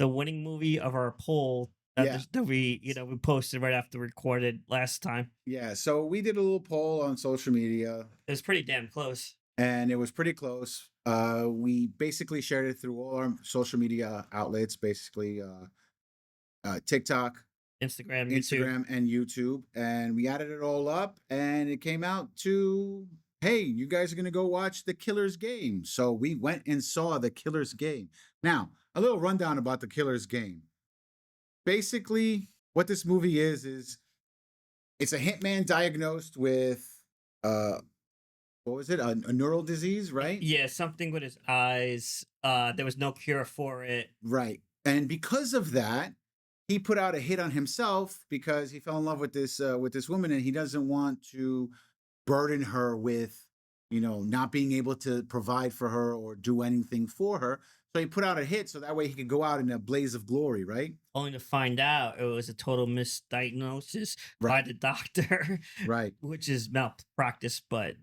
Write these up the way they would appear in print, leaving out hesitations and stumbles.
the winning movie of our poll Yeah. that we we posted right after we recorded last time. Yeah. So we did a little poll on social media, It was pretty damn close. and it was pretty close. We basically shared it through all our social media outlets, basically TikTok, Instagram, YouTube. Instagram, and YouTube, and we added it all up, and it came out to, hey, you guys are gonna go watch The Killer's Game. So we went and saw The Killer's Game. Now, a little rundown about The Killer's Game. Basically, what this movie is it's a hitman diagnosed with uh what was it? A neural disease, right? Yeah, something with his eyes. There was no cure for it. Right. And because of that, he put out a hit on himself because he fell in love with this woman, and he doesn't want to burden her with, not being able to provide for her or do anything for her. So he put out a hit so that way he could go out in a blaze of glory, right? Only to find out it was a total misdiagnosis Right. by the doctor, Right. which is malpractice. But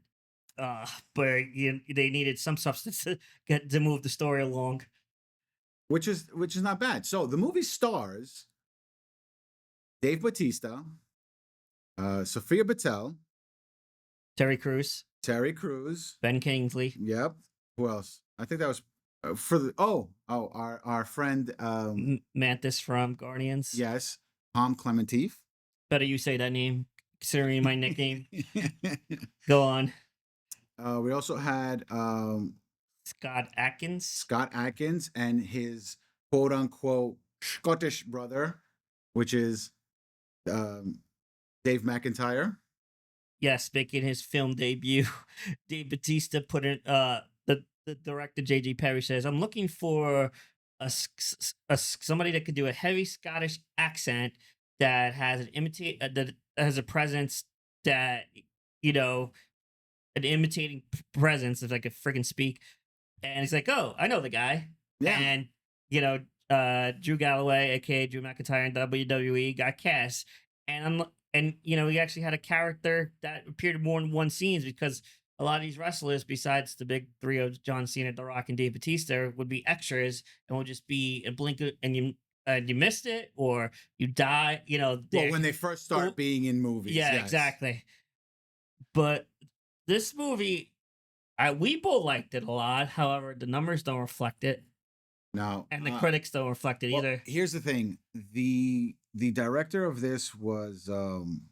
they needed some substance to get to move the story along. Which is not bad. So the movie stars Dave Bautista, Sophia Battelle, Terry Crews, Terry Crews. Ben Kingsley, Yep. Who else? I think that was for the our friend Mantis from Guardians. yes, Tom Clementif. Better you say that name, considering my nickname. Go on. We also had Scott Atkins. Scott Atkins and his quote unquote Scottish brother, which is um, Dave McIntyre. Yes, making his film debut. Dave Bautista put it. The director J.J. Perry says, "I'm looking for somebody that could do a heavy Scottish accent that has that has a presence that you know an imitating presence if I could freaking speak." And he's like, "Oh, I know the guy." Yeah. And Drew Galloway, aka Drew McIntyre in WWE, got cast. And he actually had a character that appeared in more than one scenes because a lot of these wrestlers, besides the big three of John Cena, The Rock, and Dave Batista, would be extras and would just be a blink and you missed it or you die. Well, when they first start Well, being in movies, yeah, yes. exactly. But this movie, we both liked it a lot. However, the numbers don't reflect it, Now, and the critics don't reflect it well, either. here's the thing: the director of this was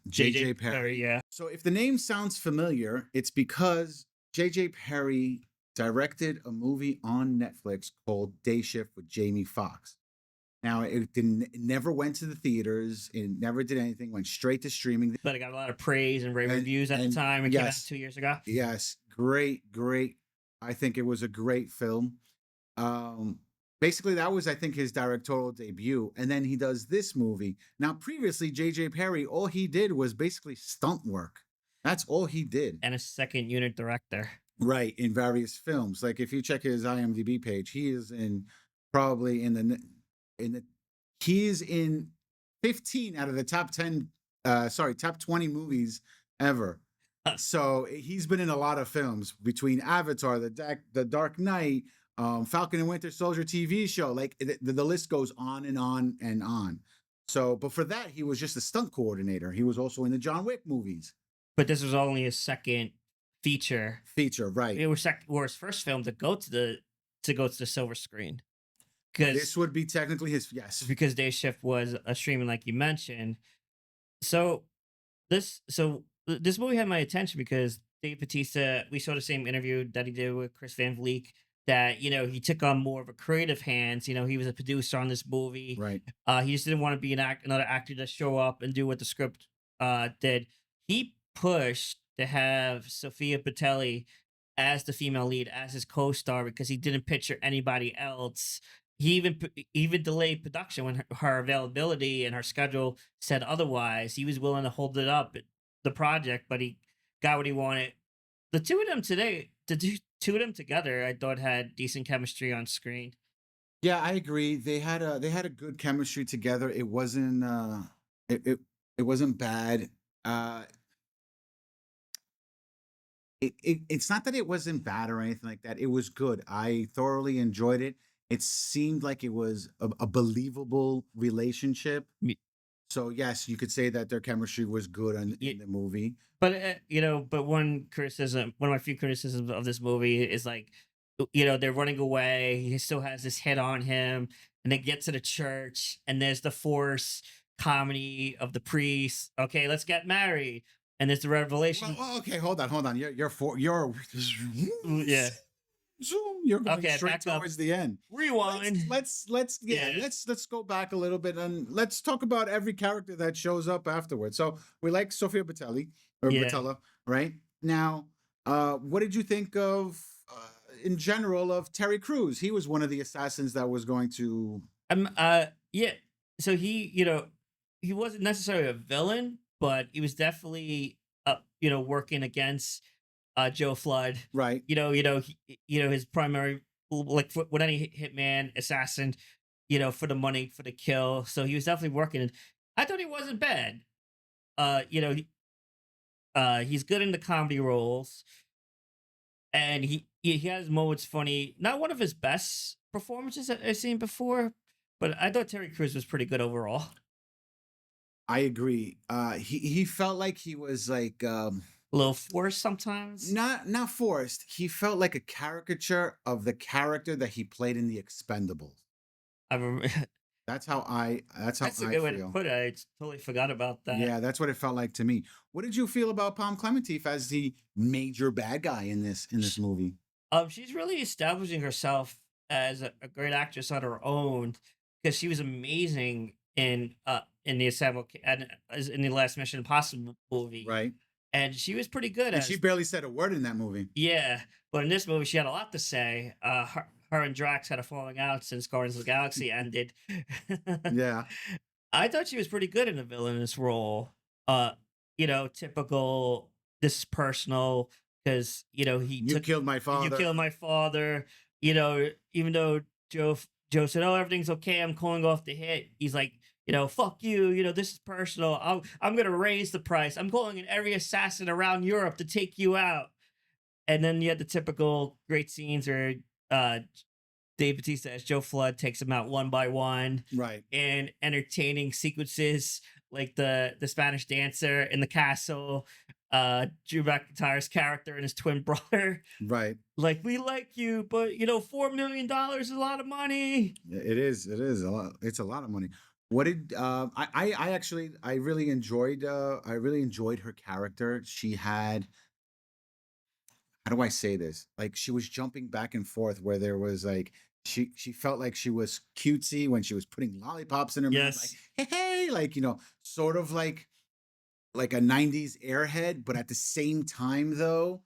J.J. Perry. Yeah. So, if the name sounds familiar, it's because J.J. Perry directed a movie on Netflix called Day Shift with Jamie Foxx. Now, it never went to the theaters. It never did anything. Went straight to streaming. But it got a lot of praise and rave And, reviews at the and time. It came out yes, 2 years ago. yes, great, great. I think it was a great film. Um, Basically, that was, I think, his directorial debut, and then he does this movie. Now, previously, J.J. Perry, all he did was basically stunt work. That's all he did. And a second unit director. Right, in various films. Like if you check his IMDb page, he is in probably in the he is in 15 out of the top 10 top 20 movies ever. So he's been in a lot of films between Avatar, the Dark Knight, Falcon and Winter Soldier TV show. Like the list goes on and on and on. So, but for that, he was just a stunt coordinator. He was also in the John Wick movies. But this was only his second feature. Right. It was his first film to go to the silver screen. This would be technically his, yes. Because Day Shift was a streaming, like you mentioned. So this movie had my attention because Dave Bautista, we saw the same interview that he did with Chris Van Vliet, that he took on more of a creative hands. He was a producer on this movie. Right. He just didn't want to be another actor to show up and do what the script did. He pushed to have Sophia Patelli as the female lead, as his co-star, because he didn't picture anybody else. He even delayed production when her availability and her schedule said otherwise. He was willing to hold it up, the project, but he got what he wanted. The two of them together, I thought had decent chemistry on screen. Yeah, I agree. They had a good chemistry together. It wasn't it wasn't bad. It's not that it wasn't bad or anything like that. It was good. I thoroughly enjoyed it. it seemed like it was a believable relationship. Me- So yes, you could say that their chemistry was good in y- the movie. But but one of my few criticisms of this movie is like, they're running away. He still has this hit on him, and they get to the church, and there's the force comedy of the priest. Okay, let's get married, and there's the revelation. Okay, hold on. You're Yeah. zoom. You're going Okay, straight back up. towards the end. Rewind. Yeah, Yeah. let's go back a little bit and let's talk about every character that shows up afterwards. So we like Sofia Batelli or Yeah. Batella, right? Now, what did you think of in general of Terry Crews? He was one of the assassins that was going to Yeah. So he wasn't necessarily a villain, but he was definitely working against Joe Flood. right. His primary, like with any hitman assassin, for the money, for the kill. So he was definitely working. And I thought he wasn't bad. Uh, you know, he, he's good in the comedy roles, and he has moments funny. Not one of his best performances I've seen before, but I thought Terry Crews was pretty good overall. I agree. He felt like he was like A little forced sometimes. not forced. He felt like a caricature of the character that he played in The Expendables. I remember. That's how That's a I good way to feel. put it. I totally forgot about that. Yeah, that's what it felt like to me. What did you feel about Palm Clementif as the major bad guy in this movie? She's really establishing herself as a great actress on her own because she was amazing in the in the last Mission Impossible movie, Right? and she was pretty good And she as barely said a word in that movie. yeah. But in this movie, she had a lot to say. Her and Drax had a falling out since Guardians of the Galaxy ended. Yeah. I thought she was pretty good in the villainous role. Typical. This is personal because he You took killed my you father. killed my father. Even though Joe said, "Oh, everything's okay. I'm calling off the hit." He's like, "Fuck you. This is personal. I'm gonna raise the price. I'm calling in every assassin around Europe to take you out." And then you had the typical great scenes where uh Dave Bautista as Joe Flood takes them out one by one, Right. and entertaining sequences like the Spanish dancer in the castle, Drew McIntyre's character and his twin brother. Right. Like, we like you, but $4 million is a lot of money. It is. It is a lot. It's a lot of money. What did I actually I really enjoyed her character. She had, how do I say this? Like she was jumping back and forth where there was like she felt like she was cutesy when she was putting lollipops in her mouth, like Yes. hey, like sort of like a 90s airhead, but at the same time though,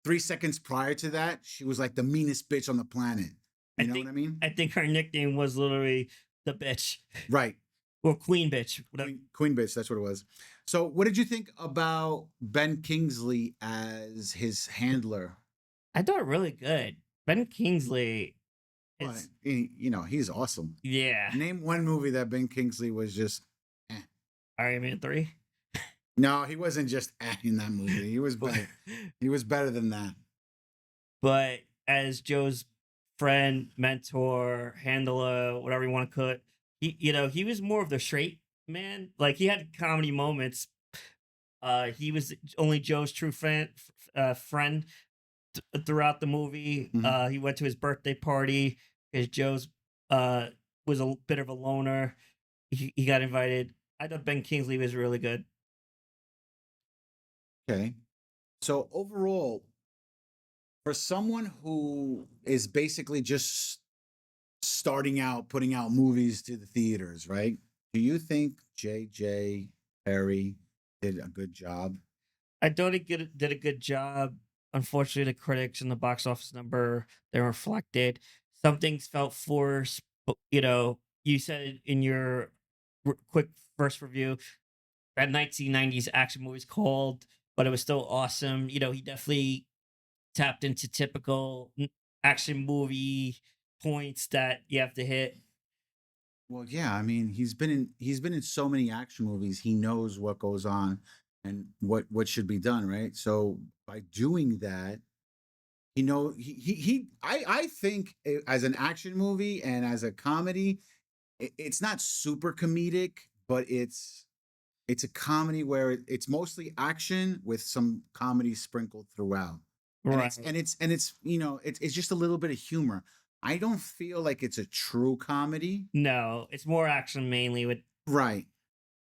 3 seconds prior to that, she was like the meanest bitch on the planet. I You know what think I mean? I think her nickname was literally the bitch Right. or queen bitch. Whatever. Queen bitch, that's what it was. So what did you think about Ben Kingsley as his handler? I thought really good. Ben Kingsley But is he's awesome. yeah. Name one movie that Ben Kingsley was just eh. Iron Man 3. No, he wasn't just in that movie. He was But better. He was better than that. but as Joe's friend, mentor, handler, whatever you want to call it, he was more of the straight man. Like he had comedy moments. He was only Joe's true friend throughout the movie. Mhm. He went to his birthday party because Joe's uh was a bit of a loner. He got invited. I thought Ben Kingsley was really good. Okay. So overall, for someone who is basically just starting out, putting out movies to the theaters, right? Do you think J.J. Perry did a good job? I thought did a good job. Unfortunately, the critics and the box office number they reflected. Some things felt forced, but you said it in your quick first review that 1990s action movies called, but it was still awesome. He definitely tapped into typical action movie points that you have to hit. Well, yeah, I mean, he's been in so many action movies. He knows what goes on and what should be done, right? So by doing that, I think as an action movie and as a comedy, it's not super comedic, but it's a comedy where it's mostly action with some comedy sprinkled throughout. And it's Right. and it's and it's it's just a little bit of humor. I don't feel like it's a true comedy. No, it's more action mainly Right.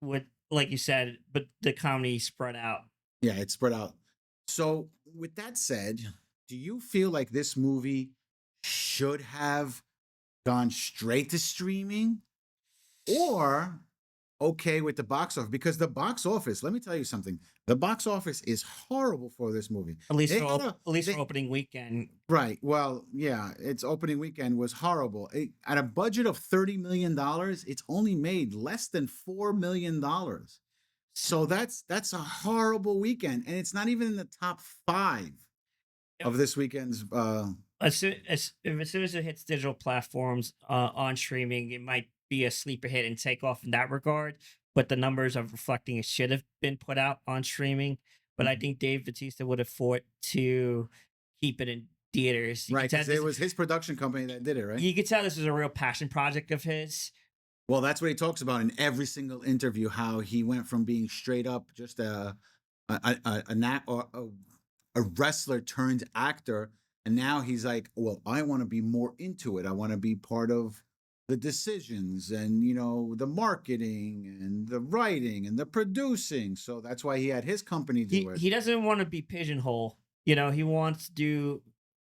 with like you said, but the comedy spread out. Yeah, it's spread out. So, with that said, do you feel like this movie should have gone straight to streaming, or okay with the box office? Because the box office, let me tell you something, the box office is horrible for this movie. They had a At least for they opening weekend. right. Well, yeah, its opening weekend was horrible. At a budget of $30 million, it's only made less than $4 million. S- So that's a horrible weekend, and it's not even in the top five of this weekend's. as soon as it hits digital platforms on streaming, it might be a sleeper hit and take off in that regard. But the numbers are reflecting it should have been put out on streaming. But I Mhm. think Dave Bautista would have fought to keep it in theaters. Right, because it was his production company that did it, right? You could tell this was a real passion project of his. Well, that's what he talks about in every single interview. How he went from being straight up just a wrestler turned actor, and now he's like, well, I want to be more into it. I want to be part of the decisions and the marketing and the writing and the producing. So that's why he had his company do it. He doesn't want to be pigeonhole. He wants to do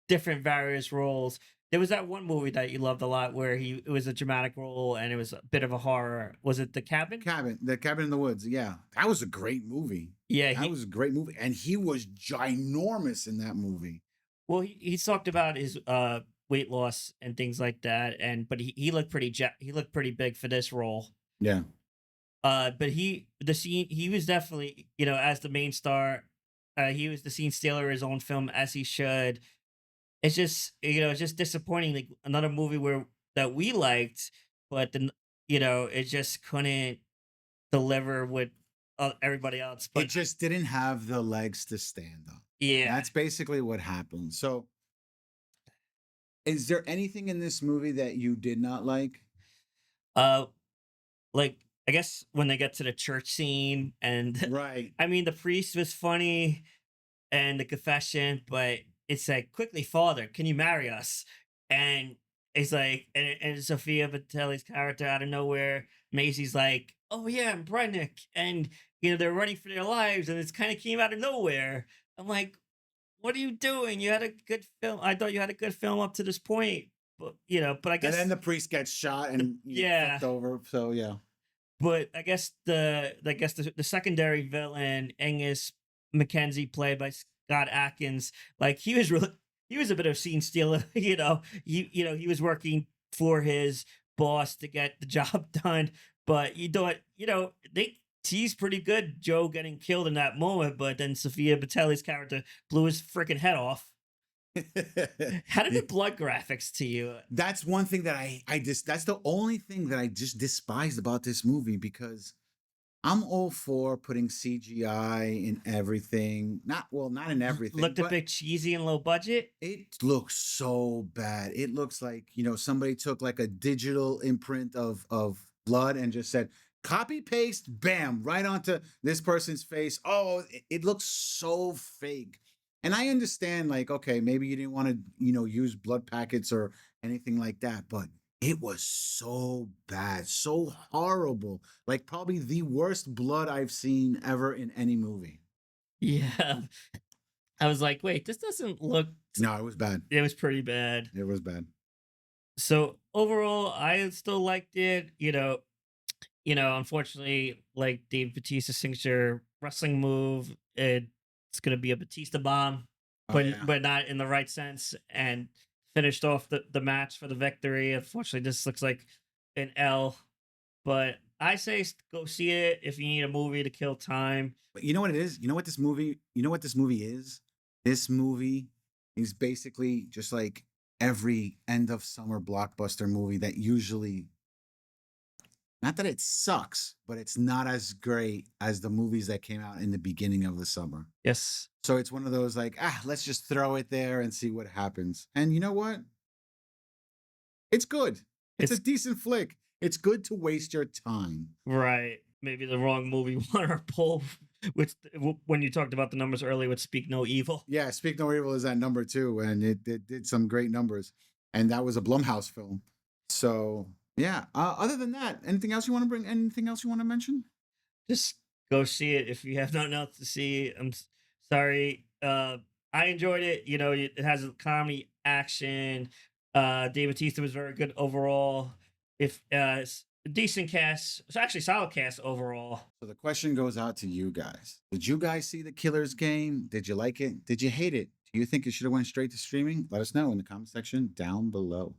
different various roles. There was that one movie that you loved a lot where it was a dramatic role and it was a bit of a horror. Was it The Cabin? The Cabin in the Woods. Yeah, that was a great movie. Yeah, That was a great movie, and he was ginormous in that movie. he's talked about his weight loss and things like that, and but he looked he looked pretty big for this role. Yeah. But he was definitely, as the main star, he was the scene stealer of his own film as he should. It's just, it's just disappointing. Like another movie where that we liked, but then, it just couldn't deliver with everybody else. It But just didn't have the legs to stand up. yeah, That's basically what happened. So, is there anything in this movie that you did not like? uh, like I guess when they get to the church scene, and Right. I mean the priest was funny and the confession, but it's like, quickly, Father, can you marry us? And it's like, and Sophia Vitelli's character out of nowhere, Maisie's like, oh yeah, I'm Brennick. And, they're running for their lives and it's kind of came out of nowhere. I'm like, what are you doing? You had a good film. I thought you had a good film up to this point. But I And then guess, the priest gets shot and yeah, flipped over. So yeah. but I guess the secondary villain, Angus Mackenzie, played by Scott Atkins, like he was a bit of scene stealer. He was working for his boss to get the job done, but you thought, they teased pretty good Joe getting killed in that moment, but then Sophia Batelli's character blew his freaking head off. How did the blood graphics to you? That's one thing that I just that's the only thing that I just despised about this movie, because I'm all for putting CGI in everything. Not in everything, Looked a but bit cheesy and low budget. it looks so bad. It looks like, somebody took like a digital imprint of blood and just said, copy paste, bam, right onto this person's face. Oh, it looks so fake. And I understand, like, okay, maybe you didn't want to, use blood packets or anything like that, but it was so bad, so horrible. Like probably the worst blood I've seen ever in any movie. Yeah. I was like, wait, this doesn't look. No, it was bad. It was pretty bad. It was bad. So overall, I still liked it. Unfortunately, like Dave Batista's signature wrestling move, it's gonna be a Batista bomb, Oh but yeah. not in the right sense, and finished off the match for the victory. Unfortunately, this looks like an L. But I say go see it if you need a movie to kill time. But you know what it is? You know what this movie is? This movie is basically just like every end of summer blockbuster movie that usually Not that it sucks, but it's not as great as the movies that came out in the beginning of the summer. Yes. So it's one of those like, let's just throw it there and see what happens. And you know what? It's good. It's a It's decent flick. It's good to waste your time. right. Maybe the wrong movie won our poll, which when you talked about the numbers earlier with Speak No Evil. Yeah, Speak No Evil is at number two, and it did some great numbers. And that was a Blumhouse film. So yeah. Other than that, anything else you want to bring? Anything else you want to mention? Just go see it if you have nothing else to see. Sorry. I enjoyed it. You know, it has a comedy, action. David Bautista was very good overall. If it's a decent cast, it's actually solid cast overall. So the question goes out to you guys. Did you guys see the Killer's Game? Did you like it? Did you hate it? Do you think it should have went straight to streaming? Let us know in the comment section down below.